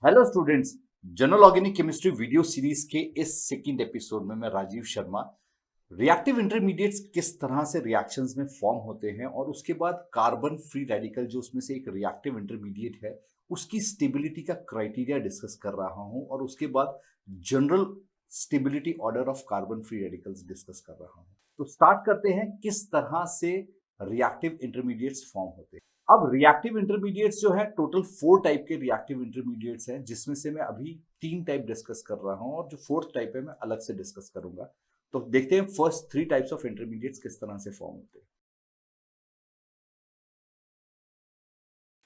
Hello students, general organic chemistry video series के इस second episode में मैं राजीव शर्मा रिएक्टिव इंटरमीडिएट्स किस तरह से रिएक्शंस में फॉर्म होते हैं और उसके बाद कार्बन फ्री रेडिकल जो उसमें से एक रिएक्टिव इंटरमीडिएट है उसकी स्टेबिलिटी का क्राइटेरिया डिस्कस कर रहा हूं और उसके बाद general stability order of carbon free radicals discuss कर रहा हूं। तो स्टार्ट करते हैं किस तरह से रिएक्टिव इंटरमीडिएट्स फॉर्म होते हैं। अब रिएक्टिव इंटरमीडिएट्स जो है टोटल 4 टाइप के रिएक्टिव इंटरमीडिएट्स हैं, जिसमें से मैं अभी 3 टाइप डिस्कस कर रहा हूं और जो 4th टाइप है मैं अलग से डिस्कस करूंगा। तो देखते हैं फर्स्ट 3 टाइप्स ऑफ इंटरमीडिएट्स किस तरह से फॉर्म होते हैं।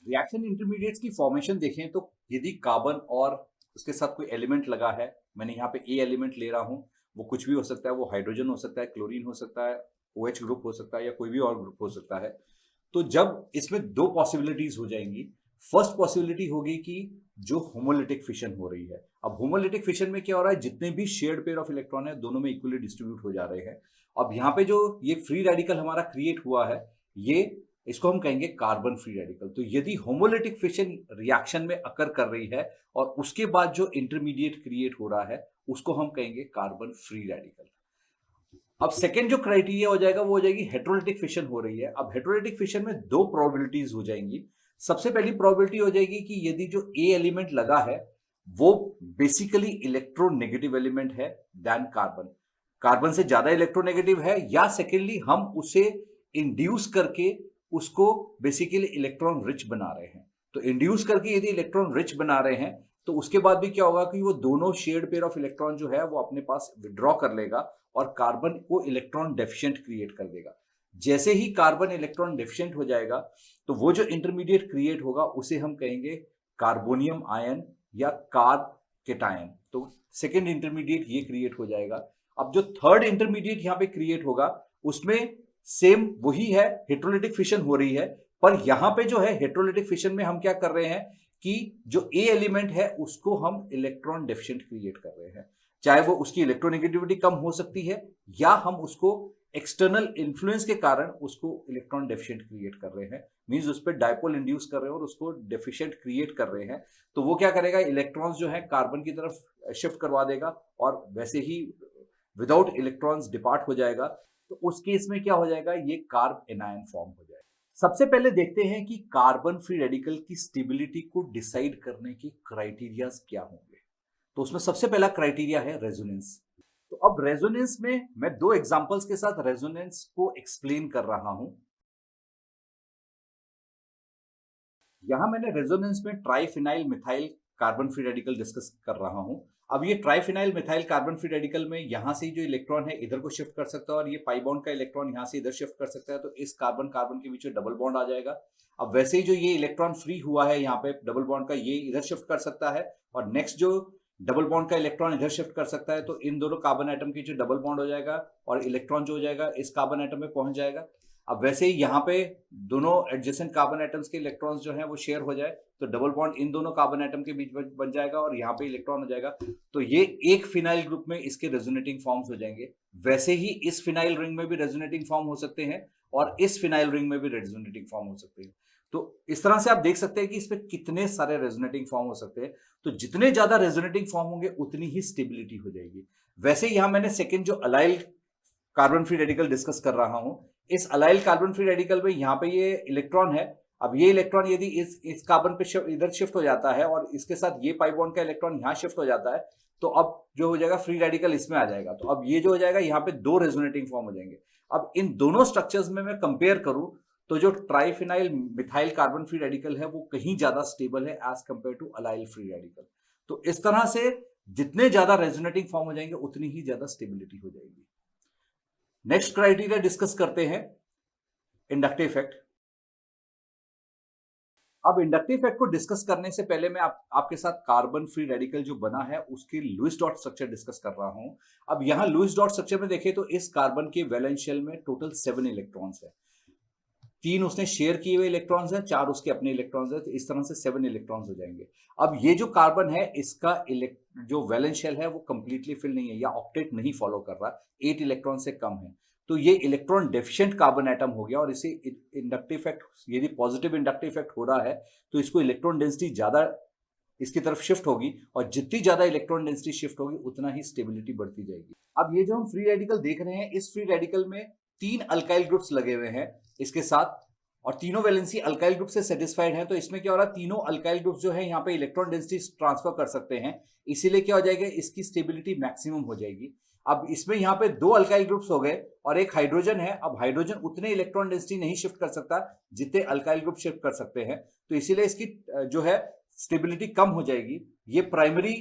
रिएक्शन इंटरमीडिएट्स की फॉर्मेशन देखें तो यदि कार्बन और उसके साथ कोई एलिमेंट लगा है, मैंने यहाँ पे ए एलिमेंट ले रहा हूँ, वो कुछ भी हो सकता है, वो हाइड्रोजन हो सकता है, क्लोरीन हो सकता है, OH ग्रुप हो सकता है या कोई भी और ग्रुप हो सकता है। तो जब इसमें 2 पॉसिबिलिटीज हो जाएंगी। फर्स्ट पॉसिबिलिटी होगी कि जो होमोलिटिक फिशन हो रही है। अब होमोलिटिक फिशन में क्या हो रहा है, जितने भी शेयर्ड पेयर ऑफ इलेक्ट्रॉन है दोनों में इक्वली डिस्ट्रीब्यूट हो जा रहे हैं। अब यहाँ पे जो ये फ्री रेडिकल हमारा क्रिएट हुआ है, ये इसको हम कहेंगे कार्बन फ्री रेडिकल। तो यदि होमोलिटिक फिशन रिएक्शन में अकर कर रही है और उसके बाद जो इंटरमीडिएट क्रिएट हो रहा है उसको हम कहेंगे कार्बन फ्री रेडिकल। अब सेकेंड जो क्राइटेरिया हो जाएगा वो हो जाएगी हेटेरोलिटिक फिशन हो रही है। अब हेटेरोलिटिक फिशन में 2 प्रोबेबिलिटीज हो जाएंगी। सबसे पहली प्रोबेबिलिटी हो जाएगी कि यदि जो ए एलिमेंट लगा है वो बेसिकली इलेक्ट्रोनेगेटिव एलिमेंट है देन कार्बन, कार्बन से ज्यादा इलेक्ट्रोनेगेटिव है, या सेकेंडली हम उसे इंड्यूस करके उसको बेसिकली इलेक्ट्रॉन रिच बना रहे हैं। तो इंड्यूस करके यदि इलेक्ट्रॉन रिच बना रहे हैं तो उसके बाद भी क्या होगा कि वो दोनों शेयर्ड पेयर ऑफ इलेक्ट्रॉन जो है वो अपने पास विड्रॉ कर लेगा और कार्बन को इलेक्ट्रॉन डेफिशिएंट क्रिएट कर देगा। जैसे ही कार्बन इलेक्ट्रॉन डेफिशिएंट हो जाएगा तो वो जो इंटरमीडिएट क्रिएट होगा उसे हम कहेंगे कार्बोनियम आयन या कार्ब केटायन। तो सेकेंड इंटरमीडिएट ये क्रिएट हो जाएगा। अब जो थर्ड इंटरमीडिएट यहाँ पे क्रिएट होगा उसमें सेम वही है, हेटेरोलिटिक फिशन हो रही है, पर यहां पे जो है हेटेरोलिटिक फिशन में हम क्या कर रहे हैं कि जो ए एलिमेंट है उसको हम इलेक्ट्रॉन डेफिशिएंट क्रिएट कर रहे हैं। चाहे वो उसकी इलेक्ट्रोनेगेटिविटी कम हो सकती है या हम उसको एक्सटर्नल इन्फ्लुएंस के कारण उसको इलेक्ट्रॉन डेफिशिएंट क्रिएट कर रहे हैं, मींस उस पर डायपोल इंड्यूस कर रहे हैं और उसको डेफिशिएंट क्रिएट कर रहे हैं। तो वो क्या करेगा, इलेक्ट्रॉन्स जो है कार्बन की तरफ शिफ्ट करवा देगा और वैसे ही विदाउट इलेक्ट्रॉन्स डिपार्ट हो जाएगा। तो उस केस में क्या हो जाएगा, ये कार्ब एनायन फॉर्म हो जाएगा। सबसे पहले देखते हैं कि कार्बन फ्री रेडिकल की स्टेबिलिटी को डिसाइड करने के क्राइटेरियाज क्या होंगे। तो उसमें सबसे पहला क्राइटेरिया है रेजोनेंस। तो अब रेजोनेंस में मैं 2 एग्जांपल्स के साथ रेजोनेंस को एक्सप्लेन कर रहा हूं। यहां मैंने रेजोनेंस में triphenyl methyl carbon free radical discuss कर रहा हूं। अब ये triphenyl methyl carbon free radical में यहां से जो इलेक्ट्रॉन है इधर को शिफ्ट कर सकता है और ये पाई बॉन्ड का इलेक्ट्रॉन यहां से इधर शिफ्ट कर सकता है। तो इस कार्बन कार्बन के बीच में डबल बॉन्ड आ जाएगा। अब वैसे ही जो ये इलेक्ट्रॉन फ्री हुआ है यहाँ पे डबल बॉन्ड का, ये इधर शिफ्ट कर सकता है और नेक्स्ट जो डबल बॉन्ड का इलेक्ट्रॉन इधर शिफ्ट कर सकता है। तो इन दोनों कार्बन एटम के जो डबल बॉन्ड हो जाएगा और इलेक्ट्रॉन जो हो जाएगा इस कार्बन एटम में पहुंच जाएगा। अब वैसे ही यहाँ पे दोनों एडजेसेंट कार्बन एटम्स के इलेक्ट्रॉन्स जो हैं वो शेयर हो जाए तो डबल बॉन्ड इन दोनों कार्बन एटम के बीच में बन जाएगा और यहाँ पे इलेक्ट्रॉन हो जाएगा। तो ये एक फिनाइल ग्रुप में इसके रेजोनेटिंग फॉर्म्स हो जाएंगे। वैसे ही इस फिनाइल रिंग में भी रेजोनेटिंग फॉर्म हो सकते हैं और इस फिनाइल रिंग में भी रेजोनेटिंग फॉर्म हो सकते हैं। तो इस तरह से आप देख सकते हैं कि इसमें कितने सारे रेजोनेटिंग फॉर्म हो सकते हैं। तो जितने ज्यादा रेजोनेटिंग फॉर्म होंगे उतनी ही स्टेबिलिटी हो जाएगी। वैसे यहां मैंने सेकेंड जो allyl carbon free radical discuss कर रहा हूं, इस अलाइल कार्बन फ्री रेडिकल में यहाँ पे ये इलेक्ट्रॉन है। अब ये इलेक्ट्रॉन यदि इस कार्बन पे इधर शिफ्ट हो जाता है और इसके साथ ये पाई बॉन्ड का इलेक्ट्रॉन यहाँ शिफ्ट हो जाता है तो अब जो हो जाएगा फ्री रेडिकल इसमें आ जाएगा। तो अब ये जो हो जाएगा यहाँ पे 2 रेजोनेटिंग फॉर्म हो जाएंगे। अब इन दोनों स्ट्रक्चर्स में मैं कंपेयर करूं तो जो triphenyl methyl carbon free radical है वो कहीं ज्यादा स्टेबल है as compare to allyl free radical. तो इस तरह से जितने ज्यादा रेजोनेटिंग फॉर्म हो जाएंगे उतनी ही ज्यादा स्टेबिलिटी हो जाएगी। नेक्स्ट क्राइटेरिया डिस्कस करते हैं इंडक्टिव इफेक्ट। अब इंडक्टिव इफेक्ट को डिस्कस करने से पहले मैं आपके साथ कार्बन फ्री रेडिकल जो बना है उसकी लुईस डॉट स्ट्रक्चर डिस्कस कर रहा हूं। अब यहां लुईस डॉट स्ट्रक्चर में देखें तो इस कार्बन के वैलेंस शेल में टोटल 7 इलेक्ट्रॉन्स है। 3 उसने शेयर किए हुए इलेक्ट्रॉन्स है, 4 उसके अपने इलेक्ट्रॉन्स है। तो इस तरह से 7 इलेक्ट्रॉन्स हो जाएंगे। अब ये जो कार्बन है इसका जो वैलेंस शेल है वो कंप्लीटली फिल नहीं है या ऑक्टेट नहीं फॉलो कर रहा, 8 इलेक्ट्रॉन से कम है। तो ये इलेक्ट्रॉन डेफिशिएंट कार्बन एटम हो गया और इसे इंडक्टिव इफेक्ट, यदि पॉजिटिव इंडक्टिव इफेक्ट हो रहा है तो इसको इलेक्ट्रॉन डेंसिटी ज्यादा इसकी तरफ शिफ्ट होगी और जितनी ज्यादा इलेक्ट्रॉन डेंसिटी शिफ्ट होगी उतना ही स्टेबिलिटी बढ़ती जाएगी। अब ये जो हम फ्री रेडिकल देख रहे हैं, इस फ्री रेडिकल में 3 अल्काइल ग्रुप्स लगे हुए हैं इसके साथ, और तीनों वैलेंसी अल्काइल ग्रुप से सेटिस्फाइड हैं। तो इसमें क्या हो रहा है, तीनों अल्काइल ग्रुप जो है यहाँ पे इलेक्ट्रॉन डेंसिटी ट्रांसफर कर सकते हैं, इसीलिए क्या हो जाएगा, इसकी स्टेबिलिटी मैक्सिमम हो जाएगी। अब इसमें यहाँ पे 2 अल्काइल ग्रुप्स हो गए और एक हाइड्रोजन है। अब हाइड्रोजन उतने इलेक्ट्रॉन डेंसिटी नहीं शिफ्ट कर सकता जितने अल्काइल ग्रुप शिफ्ट कर सकते हैं, तो इसीलिए इसकी जो है स्टेबिलिटी कम हो जाएगी। ये प्राइमरी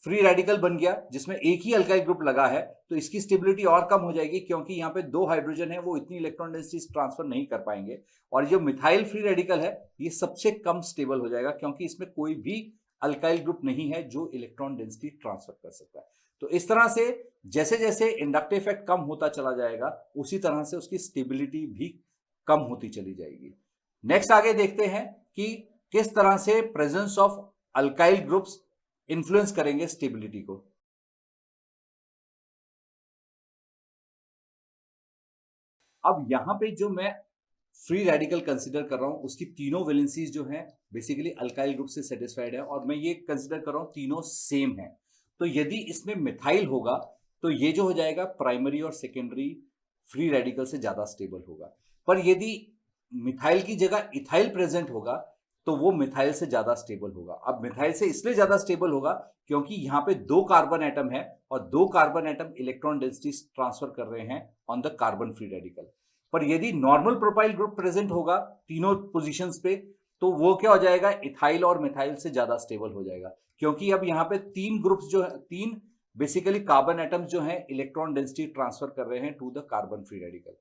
फ्री रेडिकल बन गया जिसमें एक ही अल्काइल ग्रुप लगा है, तो इसकी स्टेबिलिटी और कम हो जाएगी क्योंकि यहाँ पे 2 हाइड्रोजन है, वो इतनी इलेक्ट्रॉन डेंसिटी ट्रांसफर नहीं कर पाएंगे। और जो मिथाइल फ्री रेडिकल है ये सबसे कम स्टेबल हो जाएगा क्योंकि इसमें कोई भी अल्काइल ग्रुप नहीं है जो इलेक्ट्रॉन डेंसिटी ट्रांसफर कर सकता है। तो इस तरह से जैसे जैसे इंडक्टिव इफेक्ट कम होता चला जाएगा उसी तरह से उसकी स्टेबिलिटी भी कम होती चली जाएगी। नेक्स्ट आगे देखते हैं कि किस तरह से presence of alkyl groups influence करेंगे स्टेबिलिटी को। अब यहां पे जो मैं फ्री रेडिकल कंसीडर कर रहा हूं उसकी तीनों वैलेंसीज जो हैं बेसिकली अल्काइल ग्रुप से सेटिस्फाइड है और मैं ये कंसीडर कर रहा हूं तीनों सेम है। तो यदि इसमें मिथाइल होगा तो ये जो हो जाएगा प्राइमरी और सेकेंडरी फ्री रेडिकल से ज्यादा स्टेबल होगा। पर यदि मिथाइल की जगह इथाइल प्रेजेंट होगा तो वो मिथाइल से ज्यादा स्टेबल होगा। अब मिथाइल से इसलिए ज्यादा स्टेबल होगा क्योंकि यहां पे 2 कार्बन एटम है और 2 carbon atom electron density transfer कर रहे हैं on the carbon free radical. पर यदि नॉर्मल प्रोपाइल ग्रुप प्रेजेंट होगा तीनों पोजीशंस पे तो वो क्या हो जाएगा, इथाइल और मिथाइल से ज्यादा स्टेबल हो जाएगा क्योंकि अब यहाँ पे 3 ग्रुप्स जो है, 3 बेसिकली कार्बन एटम्स जो हैं इलेक्ट्रॉन डेंसिटी ट्रांसफर कर रहे हैं to the carbon free radical.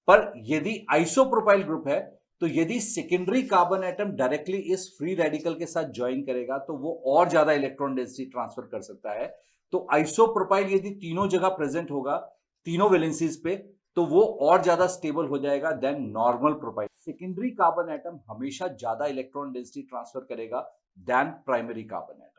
पर यदि आइसोप्रोपाइल ग्रुप है तो यदि सेकेंडरी कार्बन एटम डायरेक्टली इस फ्री रेडिकल के साथ ज्वाइन करेगा तो वो और ज्यादा इलेक्ट्रॉन डेंसिटी ट्रांसफर कर सकता है। तो आइसोप्रोपाइल यदि तीनों जगह प्रेजेंट होगा तीनों वैलेंसीज पे तो वो और ज्यादा स्टेबल हो जाएगा then normal propyl. Secondary carbon atom हमेशा ज्यादा इलेक्ट्रॉन डेंसिटी ट्रांसफर करेगा देन प्राइमरी कार्बन एटम।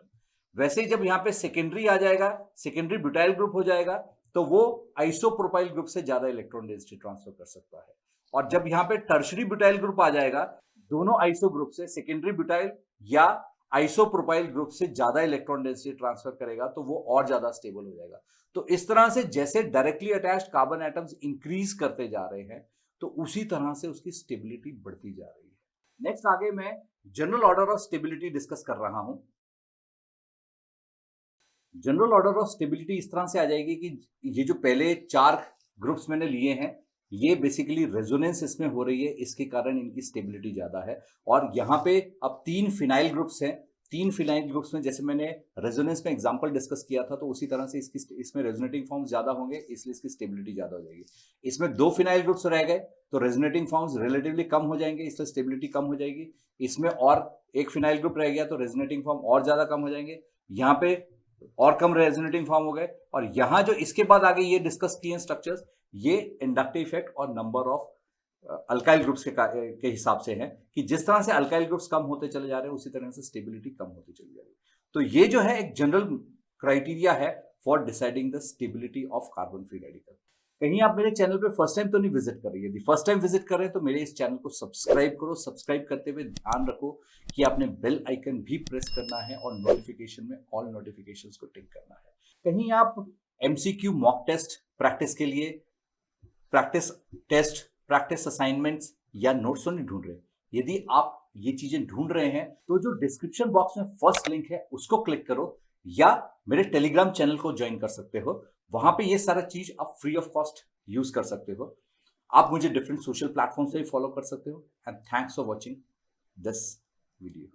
वैसे ही जब यहाँ पे सेकेंडरी आ जाएगा, सेकेंडरी ब्यूटाइल ग्रुप हो जाएगा तो वो आइसोप्रोपाइल ग्रुप से ज्यादा इलेक्ट्रॉन डेंसिटी ट्रांसफर कर सकता है। और जब यहाँ पे टर्शरी ब्यूटाइल ग्रुप आ जाएगा, दोनों आइसो ग्रुप से सेकेंडरी ब्यूटाइल या आइसोप्रोपाइल ग्रुप से ज्यादा इलेक्ट्रॉन डेंसिटी ट्रांसफर करेगा तो वो और ज्यादा स्टेबल हो जाएगा। तो इस तरह से जैसे directly attached carbon atoms increase करते जा रहे हैं तो उसी तरह से उसकी स्टेबिलिटी बढ़ती जा रही है। नेक्स्ट आगे मैं general order of stability discuss कर रहा हूं। जनरल ऑर्डर ऑफ स्टेबिलिटी इस तरह से आ जाएगी कि ये जो पहले 4 ग्रुप्स मैंने लिए हैं ये बेसिकली रेजोनेंस इसमें हो रही है, इसके कारण इनकी स्टेबिलिटी ज्यादा है। और यहाँ पे अब 3 फिनाइल ग्रुप्स हैं, 3 फिनाइल ग्रुप्स में जैसे मैंने रेजोनेंस में एग्जांपल डिस्कस किया था तो उसी तरह से इसमें रेजोनेटिंग फॉर्म्स ज्यादा होंगे इसलिए इसकी स्टेबिलिटी ज्यादा हो जाएगी। इसमें 2 फिनाइल ग्रुप्स रह गए तो रेजोनेटिंग फॉर्म्स रिलेटिवली कम हो जाएंगे इसलिए स्टेबिलिटी कम हो जाएगी। इसमें और एक फिनाइल ग्रुप रह गया तो रेजोनेटिंग फॉर्म और ज्यादा कम हो जाएंगे, यहाँ पे और कम रेजोनेटिंग फॉर्म हो गए। और यहाँ जो इसके बाद आगे ये डिस्कस किए स्ट्रक्चर्स ये इंडक्टिव इफेक्ट और नंबर ऑफ अल्काइल ग्रुप्स के हिसाब से है कि जिस तरह से अल्काइल ग्रुप्स कम होते चले जा रहे हैं उसी तरह से स्टेबिलिटी कम होती चली जा रही है। तो ये जो है एक जनरल क्राइटेरिया है for deciding the stability of carbon free radical. कहीं आप मेरे चैनल पे फर्स्ट टाइम तो नहीं विजिट कर रही है, यदि फर्स्ट टाइम विजिट कर रहे हैं तो मेरे इस चैनल को सब्सक्राइब करो। सब्सक्राइब करते हुए ध्यान रखो कि आपने बेल आइकन भी प्रेस करना है और नोटिफिकेशन में ऑल नोटिफिकेशंस को टिक करना है। कहीं आप एमसीक्यू मॉक टेस्ट प्रैक्टिस के लिए प्रैक्टिस टेस्ट, प्रैक्टिस असाइनमेंट्स या नोट्स तो नहीं ढूंढ रहे, यदि आप ये चीजें ढूंढ रहे हैं तो जो डिस्क्रिप्शन बॉक्स में फर्स्ट लिंक है उसको क्लिक करो या मेरे टेलीग्राम चैनल को ज्वाइन कर सकते हो। वहां पे ये सारा चीज आप फ्री ऑफ कॉस्ट यूज कर सकते हो। आप मुझे डिफरेंट सोशल प्लेटफॉर्म से भी फॉलो कर सकते हो। And thanks for watching this video.